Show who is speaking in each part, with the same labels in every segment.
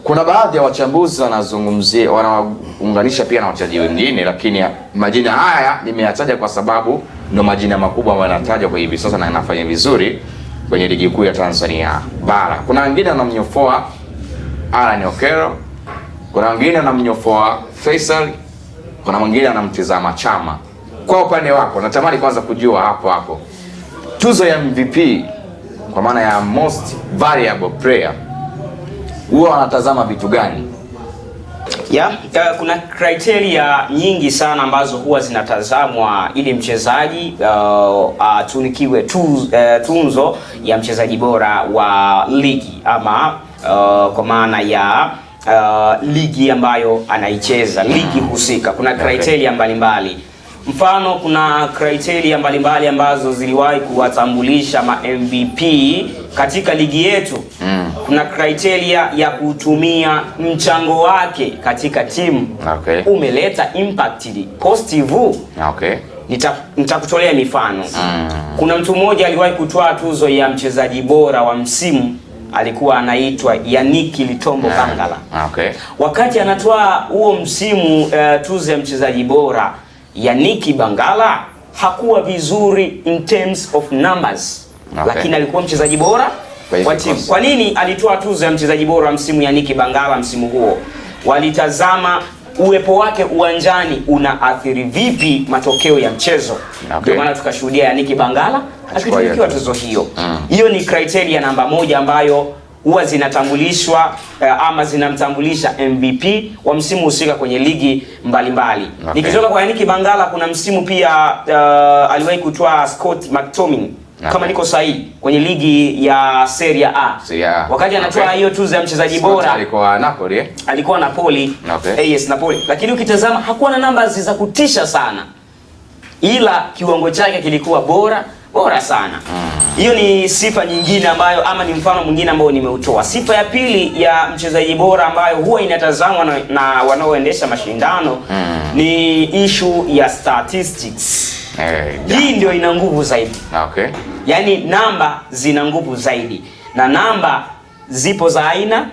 Speaker 1: Kuna baadhi ya wachambuzi wanazungumzia, wanaunganisha pia na wachezaji wengine, lakini majina haya nimeyataja kwa sababu ndo majina makubwa ambayo yanatajwa kwa hivi sasa na yanafanya vizuri kwenye ligi kuu ya Tanzania bara. Kuna wengine wanamnyofoa Alan Okero, kuna wengine wanamnyofoa Faisal, kuna mwingine anamtizama Chama. Kwa upande wako natamani kwanza kujua hapo tuzo ya MVP kwa maana ya most valuable player huwa wanatazama vitu gani?
Speaker 2: Kuna criteria nyingi sana ambazo huwa zinatazamwa ili mchezaji atunikiwe tunzo ya mchezaji bora wa ligi ama kwa maana ya ligi ambayo anaicheza, ligi husika. Kuna criteria mbalimbali. Mfano, kuna criteria mbalimbali ambazo ziliwahi kuwatambulisha ma MVP katika ligi yetu. Kuna criteria ya kutumia mchango wake katika timu. Umeleta impact positive. Nitakutolea mifano. Kuna mtu mmoja aliwahi kutoa tuzo ya mchezaji bora wa msimu, alikuwa anaitwa Yannick Litombo Bangala. Wakati anatoa huo msimu tuzo ya mchezaji bora, Yannick Bangala hakuwa vizuri in terms of numbers. Lakini alikuwa mchezaji bora wa timu. Kwa nini alitoa tuzo ya mchezaji bora wa msimu Yannick Bangala msimu huo? Walitazama uwepo wake uwanjani unaathiri vipi matokeo ya mchezo. Ndio maana tukashuhudia Yannick Bangala akitunukiwa tuzo hiyo. Hiyo ni criteria namba moja ambayo huwa zinatambulishwa ama zinamtambulisha MVP wa msimu husika kwenye ligi mbalimbali. Nikitoka kwa Yannick Bangala, kuna msimu pia aliwahi kutoa Scott McTominay kama niko sahihi kwenye ligi ya Serie A. Wakati anatoa hiyo tuzo ya mchezaji bora,
Speaker 1: alikuwa Napoli.
Speaker 2: Alikuwa Napoli. Yes, Napoli. Lakini ukitazama hakuwa na numbers za kutisha sana, ila kiwango chake kilikuwa bora sana. Hiyo ni sifa nyingine ambayo, ama ni mfano mwingine ambao nimeutoa. Sifa ya pili ya mchezaji bora ambayo huwa inatazamwa na wanaoendesha mashindano ni issue ya statistics. Hii ndio ina nguvu zaidi. Yaani namba zina nguvu zaidi, na namba zipo za aina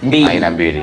Speaker 2: mbili.